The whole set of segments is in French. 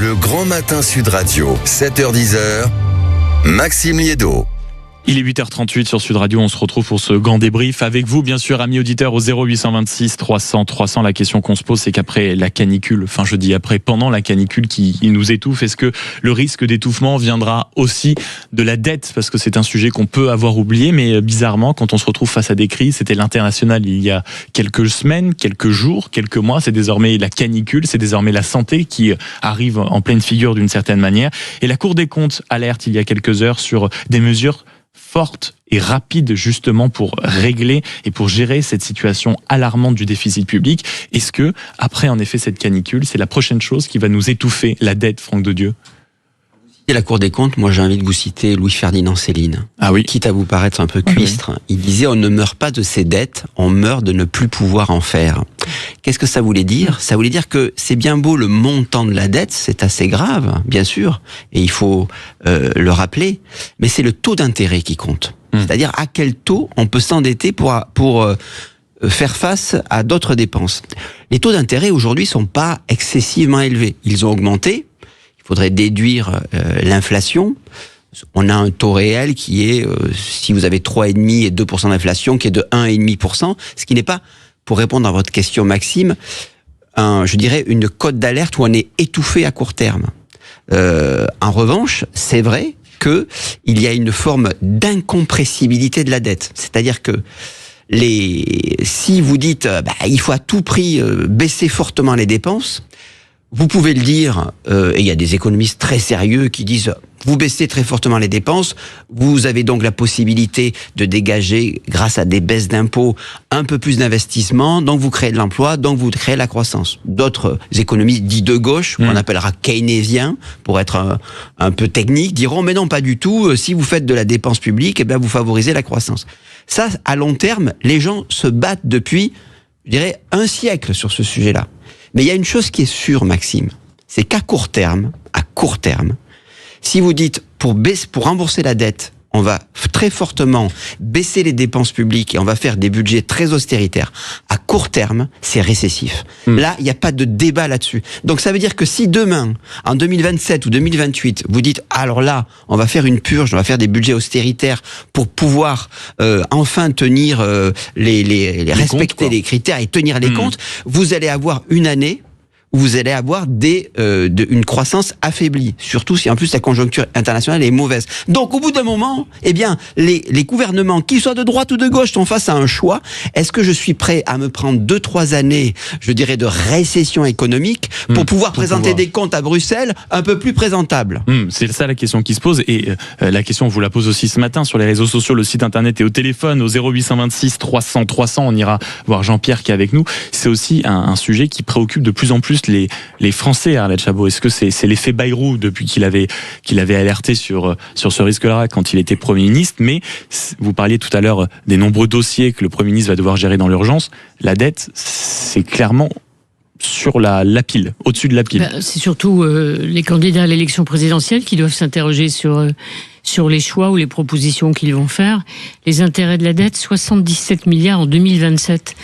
Le Grand Matin Sud Radio, 7h-10h, Maxime Liédot. Il est 8h38 sur Sud Radio, on se retrouve pour ce grand débrief avec vous, bien sûr, amis auditeurs, au 0826 300 300. La question qu'on se pose, c'est qu'après la canicule, pendant la canicule qui nous étouffe, est-ce que le risque d'étouffement viendra aussi de la dette? Parce que c'est un sujet qu'on peut avoir oublié, mais bizarrement, quand on se retrouve face à des crises, c'était l'international il y a quelques semaines, quelques jours, quelques mois, c'est désormais la canicule, c'est désormais la santé qui arrive en pleine figure d'une certaine manière. Et la Cour des comptes alerte il y a quelques heures sur des mesures forte et rapide justement pour régler et pour gérer cette situation alarmante du déficit public. Est-ce que, après en effet cette canicule, c'est la prochaine chose qui va nous étouffer, la dette, Franck Dedieu? Et la Cour des comptes, moi j'ai envie de vous citer Louis-Ferdinand Céline. Ah oui. Quitte à vous paraître un peu cuistre, il disait on ne meurt pas de ses dettes, on meurt de ne plus pouvoir en faire. Qu'est-ce que ça voulait dire? Ça voulait dire que c'est bien beau le montant de la dette, c'est assez grave, bien sûr, et il faut le rappeler, mais c'est le taux d'intérêt qui compte. C'est-à-dire à quel taux on peut s'endetter pour faire face à d'autres dépenses. Les taux d'intérêt aujourd'hui sont pas excessivement élevés. Ils ont augmenté. Il faudrait déduire l'inflation. On a un taux réel qui est, si vous avez 3,5 et 2% d'inflation, qui est de 1,5%, ce qui n'est pas, pour répondre à votre question Maxime, je dirais une cote d'alerte où on est étouffé à court terme. En revanche, c'est vrai qu'il y a une forme d'incompressibilité de la dette. C'est-à-dire que si vous dites il faut à tout prix baisser fortement les dépenses, vous pouvez le dire, et il y a des économistes très sérieux qui disent vous baissez très fortement les dépenses, vous avez donc la possibilité de dégager, grâce à des baisses d'impôts, un peu plus d'investissement, donc vous créez de l'emploi, donc vous créez la croissance. D'autres économistes dits de gauche, qu'on appellera keynésiens, pour être un peu technique, diront mais non, pas du tout, si vous faites de la dépense publique, vous favorisez la croissance. Ça, à long terme, les gens se battent depuis, je dirais, un siècle sur ce sujet-là. Mais il y a une chose qui est sûre, Maxime, c'est qu'à court terme, si vous dites pour rembourser la dette, on va très fortement baisser les dépenses publiques et on va faire des budgets très austéritaires, à court terme, c'est récessif. Là, il n'y a pas de débat là-dessus. Donc ça veut dire que si demain, en 2027 ou 2028, vous dites alors là, on va faire une purge, on va faire des budgets austéritaires pour pouvoir enfin tenir respecter les critères et tenir les comptes, vous allez avoir une année où vous allez avoir une croissance affaiblie, surtout si en plus la conjoncture internationale est mauvaise. Donc au bout d'un moment, les gouvernements, qu'ils soient de droite ou de gauche, sont face à un choix. Est-ce que je suis prêt à me prendre 2-3 années, je dirais, de récession économique pour pouvoir présenter des comptes à Bruxelles un peu plus présentables? C'est ça la question qui se pose, et la question on vous la pose aussi ce matin sur les réseaux sociaux, le site internet et au téléphone au 0826 300 300. On ira voir Jean-Pierre qui est avec nous. C'est aussi un sujet qui préoccupe de plus en plus les Français, Arlette Chabot. Est-ce que c'est l'effet Bayrou depuis qu'il avait alerté sur ce risque-là quand il était Premier ministre? Mais vous parliez tout à l'heure des nombreux dossiers que le Premier ministre va devoir gérer dans l'urgence. La dette, c'est clairement sur la pile, au-dessus de la pile. C'est surtout les candidats à l'élection présidentielle qui doivent s'interroger sur les choix ou les propositions qu'ils vont faire. Les intérêts de la dette, 77 milliards en 2027.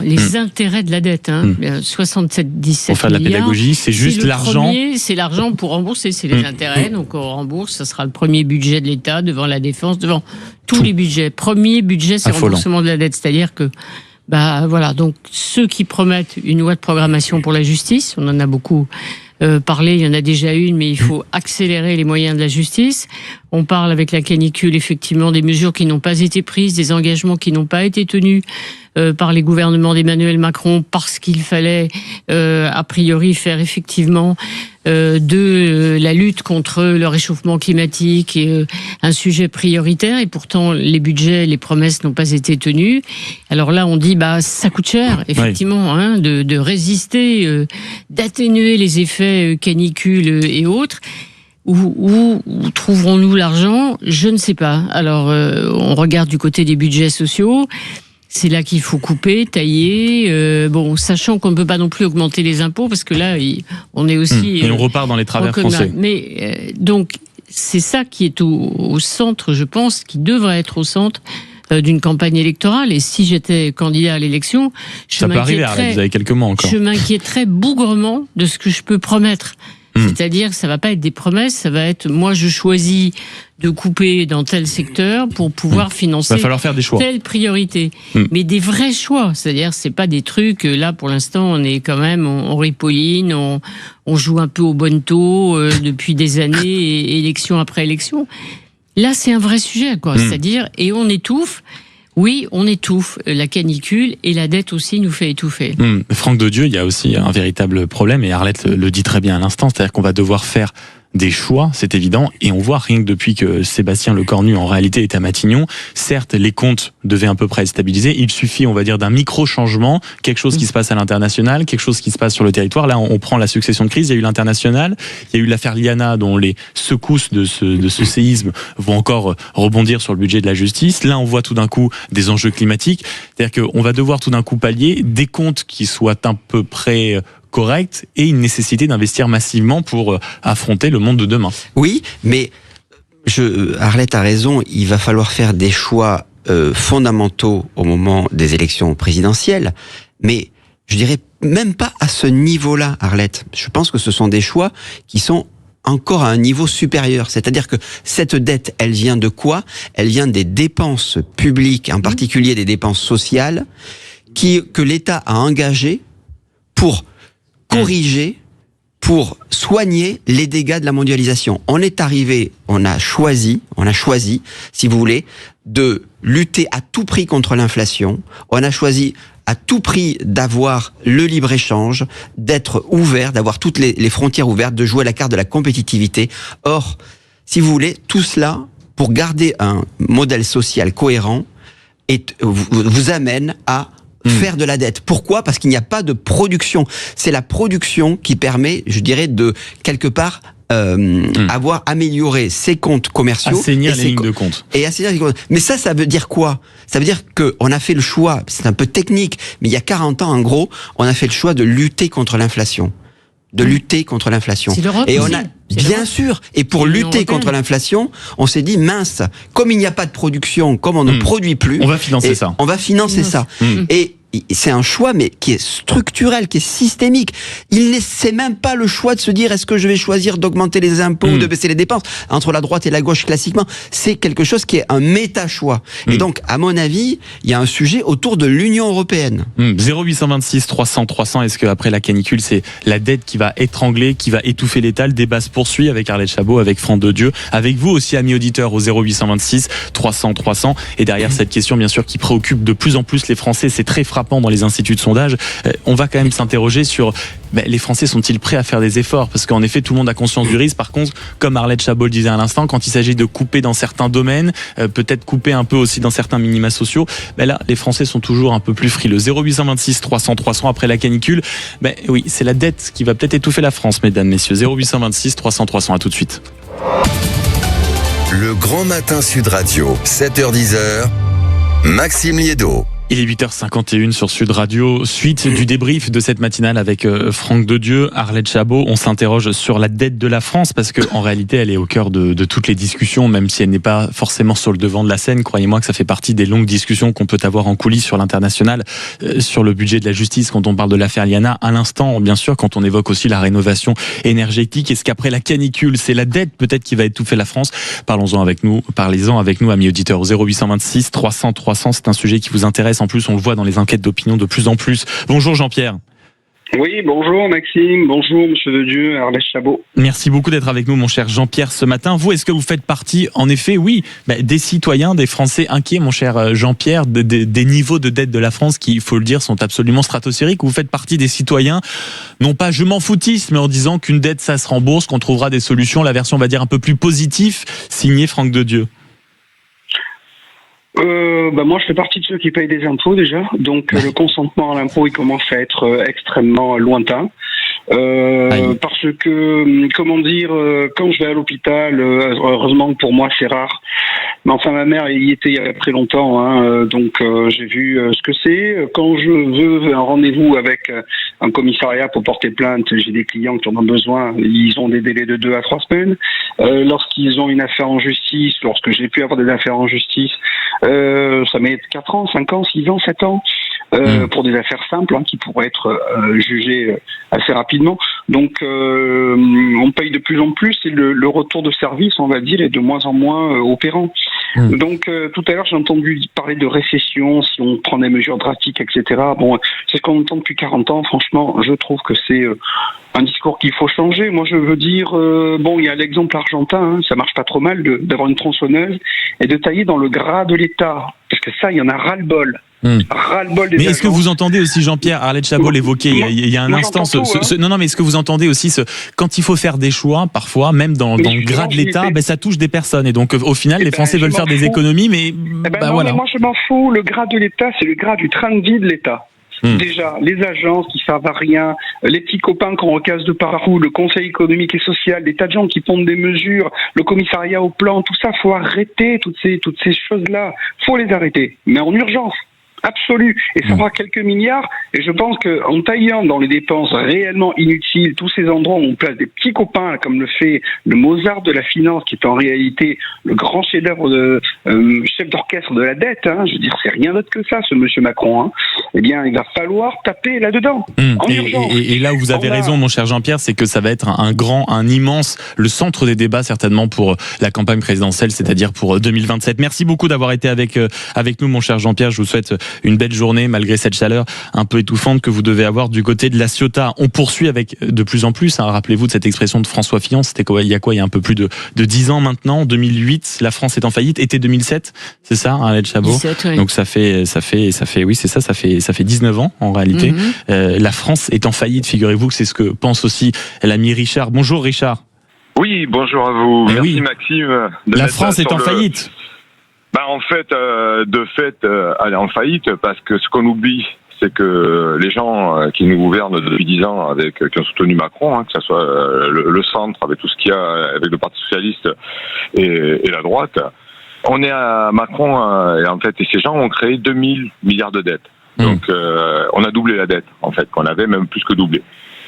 Les intérêts de la dette, 17 pour faire de la pédagogie, c'est juste l'argent. C'est l'argent pour rembourser, c'est les intérêts. Donc on rembourse, ça sera le premier budget de l'État devant la défense, devant tous les budgets. Premier budget, c'est remboursement de la dette, c'est-à-dire que donc ceux qui promettent une loi de programmation pour la justice, on en a beaucoup parlé, il y en a déjà une, mais il faut accélérer les moyens de la justice. On parle avec la canicule effectivement des mesures qui n'ont pas été prises, des engagements qui n'ont pas été tenus par les gouvernements d'Emmanuel Macron, parce qu'il fallait a priori faire effectivement de la lutte contre le réchauffement climatique un sujet prioritaire, et pourtant les budgets, les promesses n'ont pas été tenues. Alors là on dit ça coûte cher effectivement de résister, d'atténuer les effets canicule et autres. Où trouverons-nous l'argent? Je ne sais pas. Alors on regarde du côté des budgets sociaux. C'est là qu'il faut couper, tailler, sachant qu'on ne peut pas non plus augmenter les impôts, parce que là, on est aussi... Et on repart dans les travers français. Mais donc, c'est ça qui est au centre, je pense, qui devrait être au centre d'une campagne électorale. Et si j'étais candidat à l'élection, ça peut arriver, Arlette, vous avez quelques mois encore. Je m'inquiéterais bougrement de ce que je peux promettre. C'est-à-dire que ça va pas être des promesses, ça va être moi je choisis de couper dans tel secteur pour pouvoir financer telle priorité. Mais des vrais choix, c'est-à-dire c'est pas des trucs, là pour l'instant on est quand même, on ripolline, on joue un peu au bonneto depuis des années, élection après élection. Là c'est un vrai sujet, quoi. C'est-à-dire, et on étouffe. Oui, on étouffe la canicule et la dette aussi nous fait étouffer. Franck Dedieu, il y a aussi un véritable problème et Arlette le dit très bien à l'instant, c'est-à-dire qu'on va devoir faire des choix, c'est évident, et on voit rien que depuis que Sébastien Lecornu en réalité est à Matignon, certes les comptes devaient à peu près être stabilisés, il suffit on va dire d'un micro-changement, quelque chose qui se passe à l'international, quelque chose qui se passe sur le territoire, là on prend la succession de crises, il y a eu l'international, il y a eu l'affaire Liana dont les secousses de ce séisme vont encore rebondir sur le budget de la justice, là on voit tout d'un coup des enjeux climatiques, c'est-à-dire qu'on va devoir tout d'un coup pallier des comptes qui soient à peu près correct et une nécessité d'investir massivement pour affronter le monde de demain. Oui, mais Arlette a raison, il va falloir faire des choix fondamentaux au moment des élections présidentielles, mais je dirais même pas à ce niveau-là, Arlette. Je pense que ce sont des choix qui sont encore à un niveau supérieur. C'est-à-dire que cette dette, elle vient de quoi ? Elle vient des dépenses publiques, en particulier des dépenses sociales, que l'État a engagées pour corriger, pour soigner les dégâts de la mondialisation. On a choisi, si vous voulez, de lutter à tout prix contre l'inflation. On a choisi à tout prix d'avoir le libre-échange, d'être ouvert, d'avoir toutes les frontières ouvertes, de jouer la carte de la compétitivité. Or, si vous voulez, tout cela, pour garder un modèle social cohérent, vous amène à faire de la dette. Pourquoi ? Parce qu'il n'y a pas de production. C'est la production qui permet, je dirais, de quelque part avoir amélioré ses comptes commerciaux. Assainir les lignes de compte. Et assainir les comptes. Mais ça veut dire quoi ? Ça veut dire qu'on a fait le choix, c'est un peu technique, mais il y a 40 ans, en gros, on a fait le choix de lutter contre l'inflation. C'est l'Europe et aussi. Bien sûr. Et pour lutter contre l'inflation, on s'est dit, mince, comme il n'y a pas de production, comme on ne produit plus, on va financer ça. On va financer ça. Et c'est un choix, mais qui est structurel, qui est systémique. C'est même pas le choix de se dire, est-ce que je vais choisir d'augmenter les impôts ou de baisser les dépenses, entre la droite et la gauche classiquement. C'est quelque chose qui est un méta-choix. Et donc, à mon avis, il y a un sujet autour de l'Union européenne. 0826 300 300, est-ce qu'après la canicule, c'est la dette qui va étrangler, qui va étouffer l'État? Le débat se poursuit avec Arlette Chabot, avec Franck Dedieu, avec vous aussi, amis auditeurs, au 0826 300 300. Et derrière cette question, bien sûr, qui préoccupe de plus en plus les Français, c'est très frappant dans les instituts de sondage, on va quand même s'interroger sur les Français sont-ils prêts à faire des efforts? Parce qu'en effet, tout le monde a conscience du risque. Par contre, comme Arlette Chabot le disait à l'instant, quand il s'agit de couper dans certains domaines, peut-être couper un peu aussi dans certains minima sociaux, là, les Français sont toujours un peu plus frileux. 0826 300 300 après la canicule. Oui, c'est la dette qui va peut-être étouffer la France, mesdames, messieurs. 0826 300 300, à tout de suite. Le Grand Matin Sud Radio, 7h-10h, Maxime Liédot. Il est 8h51 sur Sud Radio. Suite du débrief de cette matinale avec Franck Dedieu, Arlette Chabot. On s'interroge sur la dette de la France parce que en réalité, elle est au cœur de toutes les discussions, même si elle n'est pas forcément sur le devant de la scène. Croyez-moi que ça fait partie des longues discussions qu'on peut avoir en coulisses sur l'international, sur le budget de la justice quand on parle de l'affaire Liana. À l'instant, bien sûr, quand on évoque aussi la rénovation énergétique. Est-ce qu'après la canicule, c'est la dette peut-être qui va étouffer la France? Parlez-en avec nous, amis auditeurs, au 0826 300 300. C'est un sujet qui vous intéresse. En plus, on le voit dans les enquêtes d'opinion de plus en plus. Bonjour Jean-Pierre. Oui, bonjour Maxime, bonjour Monsieur Dedieu, Arlette Chabot. Merci beaucoup d'être avec nous, mon cher Jean-Pierre, ce matin. Vous, est-ce que vous faites partie, en effet, oui, des citoyens, des Français inquiets, mon cher Jean-Pierre, des niveaux de dette de la France qui, il faut le dire, sont absolument stratosphériques? Vous faites partie des citoyens, non pas je m'en foutiste, mais en disant qu'une dette, ça se rembourse, qu'on trouvera des solutions, la version, on va dire, un peu plus positive, signée Franck Dedieu? Moi, je fais partie de ceux qui payent des impôts déjà, donc le consentement à l'impôt, il commence à être extrêmement lointain. Parce que, quand je vais à l'hôpital, heureusement que pour moi c'est rare, mais enfin ma mère y était il y a très longtemps, donc j'ai vu ce que c'est. Quand je veux un rendez-vous avec un commissariat pour porter plainte, j'ai des clients qui en ont besoin, ils ont des délais de 2 à 3 semaines. Lorsqu'ils ont une affaire en justice, lorsque j'ai pu avoir des affaires en justice, ça met 4 ans, 5 ans, 6 ans, 7 ans. Pour des affaires simples qui pourraient être jugées assez rapidement. Donc on paye de plus en plus et le retour de service, on va dire, est de moins en moins opérant. Donc tout à l'heure j'ai entendu parler de récession si on prend des mesures drastiques, etc. Bon, c'est ce qu'on entend depuis 40 ans. Franchement, je trouve que c'est un discours qu'il faut changer. Moi je veux dire, il y a l'exemple argentin, ça marche pas trop mal d'avoir une tronçonneuse et de tailler dans le gras de l'État, parce que ça il y en a ras-le-bol. Ras-le-bol des mais est-ce que agences. vous entendez aussi Jean-Pierre Arlette Chabot l'évoquer il y a un instant non mais est-ce que vous entendez aussi quand il faut faire des choix parfois même dans le gras de l'État, ça touche des personnes et donc au final les Français veulent faire des économies mais non, mais moi je m'en fous, le gras de l'État c'est le gras du train de vie de l'État. Déjà, les agences qui servent à rien, les petits copains qu'on recasse de partout, le Conseil économique et social, des tas de gens qui pondent des mesures, le commissariat au plan, tout ça, faut arrêter toutes ces choses-là. Faut les arrêter, mais en urgence. Absolue. Et ça fera quelques milliards. Et je pense qu'en taillant dans les dépenses réellement inutiles, tous ces endroits où on place des petits copains, comme le fait le Mozart de la finance, qui est en réalité le grand chef-d'œuvre de chef d'orchestre de la dette, je veux dire, c'est rien d'autre que ça, ce monsieur Macron, eh bien, il va falloir taper là-dedans. En urgence. Et là où vous avez raison, mon cher Jean-Pierre, c'est que ça va être un immense, le centre des débats certainement pour la campagne présidentielle, c'est-à-dire pour 2027. Merci beaucoup d'avoir été avec nous, mon cher Jean-Pierre. Je vous souhaite une belle journée malgré cette chaleur un peu étouffante que vous devez avoir du côté de La Ciotat. On poursuit avec de plus en plus, rappelez-vous de cette expression de François Fillon, c'était quoi, il y a un peu plus de 10 ans maintenant, 2008, la France est en faillite, été 2007, c'est ça, Arlette Chabot? 17, oui. Donc ça fait 19 ans en réalité. La France est en faillite, figurez-vous que c'est ce que pense aussi l'ami Richard. Bonjour Richard. Oui, bonjour à vous. Merci Maxime. La France est en faillite. En fait, elle est en faillite parce que ce qu'on oublie, c'est que les gens qui nous gouvernent depuis 10 ans, qui ont soutenu Macron, que ce soit le centre, avec tout ce qu'il y a, avec le Parti Socialiste et la droite, on est à Macron, et ces gens ont créé 2000 milliards de dettes. Donc, on a doublé la dette, en fait, qu'on avait même plus que doublé.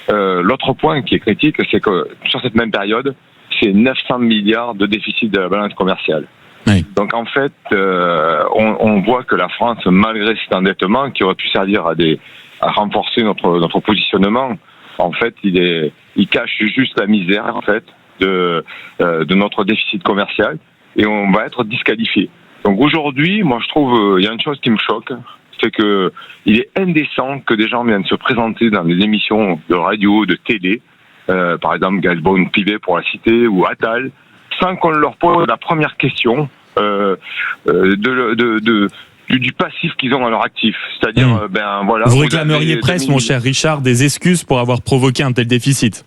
L'autre point qui est critique, c'est que sur cette même période, c'est 900 milliards de déficit de la balance commerciale. Oui. Donc en fait, on voit que la France, malgré cet endettement qui aurait pu servir à renforcer notre positionnement, en fait, il cache juste la misère en fait de notre déficit commercial et on va être disqualifié. Donc aujourd'hui, moi je trouve il y a une chose qui me choque, c'est que il est indécent que des gens viennent se présenter dans des émissions de radio, de télé, par exemple Gaël Brown-Pivet pour la citer ou Attal, sans qu'on leur pose la première question du passif qu'ils ont à leur actif. C'est-à-dire, Vous réclameriez presque, mon cher Richard, des excuses pour avoir provoqué un tel déficit.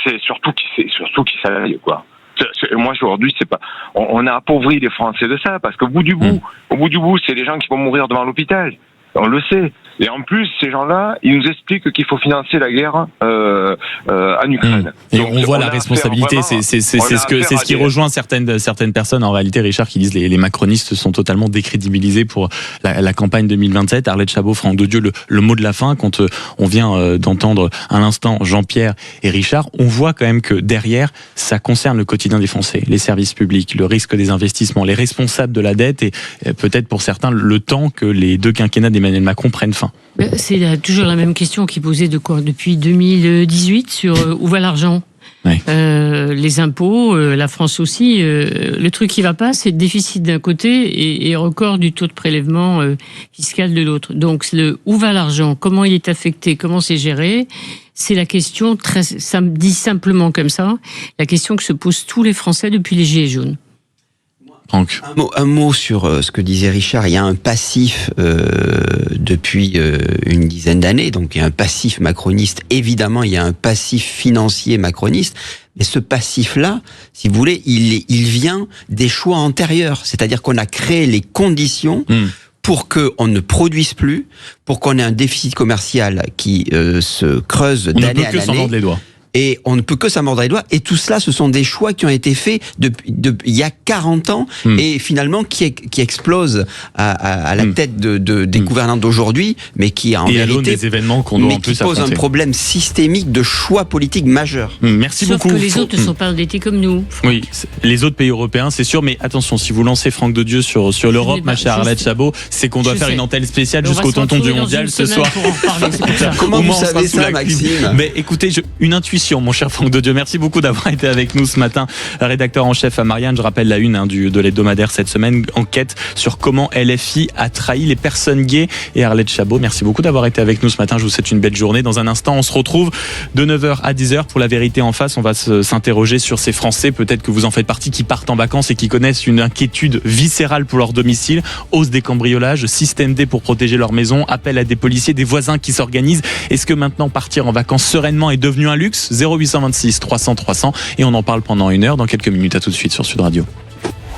C'est surtout qui salarié, quoi. Moi aujourd'hui, c'est pas. On a appauvri les Français de ça, parce qu'au bout du bout, c'est les gens qui vont mourir devant l'hôpital. On le sait. Et en plus, ces gens-là, ils nous expliquent qu'il faut financer la guerre en Ukraine. Et donc, on voit la responsabilité. C'est ce qui rejoint certaines personnes en réalité, Richard, qui disent les macronistes sont totalement décrédibilisés pour la campagne 2027. Arlette Chabot, Franck Daudieu, le mot de la fin. Quand on vient d'entendre à l'instant Jean-Pierre et Richard, on voit quand même que derrière, ça concerne le quotidien des Français, les services publics, le risque des investissements, les responsables de la dette et peut-être pour certains le temps que les deux quinquennats d'Emmanuel Macron prennent fin. C'est toujours la même question qui est posée depuis 2018 sur où va l'argent. Oui. Les impôts, la France aussi. Le truc qui va pas, c'est le déficit d'un côté et record du taux de prélèvement fiscal de l'autre. Donc où va l'argent, comment il est affecté, comment c'est géré, c'est la question ça me dit simplement comme ça, la question que se posent tous les Français depuis les Gilets jaunes. Un mot sur ce que disait Richard. Il y a un passif depuis une dizaine d'années, donc il y a un passif macroniste. Évidemment, il y a un passif financier macroniste. Mais ce passif-là, si vous voulez, il vient des choix antérieurs. C'est-à-dire qu'on a créé les conditions pour qu'on ne produise plus, pour qu'on ait un déficit commercial qui se creuse d'année à année. On ne peut que s'en mordre les doigts. Et on ne peut que s'en mordre les doigts. Et tout cela, ce sont des choix qui ont été faits il y a 40 ans et finalement qui explosent à la tête des gouvernants d'aujourd'hui, mais qui en vérité des événements qu'on doit en plus pose un problème systémique de choix politiques majeurs. Merci beaucoup. Sauf que les autres ne sont pas endettés comme nous. Oui, les autres pays européens, c'est sûr, mais attention, si vous lancez Franck de Dieu sur l'Europe, ma chère Arlette Chabot, c'est qu'on doit faire une antenne spéciale jusqu'au tonton du mondial ce soir. Comment vous savez ça, Maxime? Mais écoutez, une intuition, mon cher Franck de Dieu. Merci beaucoup d'avoir été avec nous ce matin, rédacteur en chef à Marianne. Je rappelle la une de l'hebdomadaire cette semaine, enquête sur comment LFI a trahi les personnes gays. Et Arlette Chabot, merci beaucoup d'avoir été avec nous ce matin. Je vous souhaite une belle journée. Dans un instant, on se retrouve de 9h à 10h pour La Vérité en face. On va s'interroger sur ces Français, peut-être que vous en faites partie, qui partent en vacances et qui connaissent une inquiétude viscérale pour leur domicile. Hausse des cambriolages, système D pour protéger leur maison, appel à des policiers, des voisins qui s'organisent. Est-ce que maintenant partir en vacances sereinement est devenu un luxe? 0826 300 300 et on en parle pendant 1 heure. Dans quelques minutes, à tout de suite sur Sud Radio.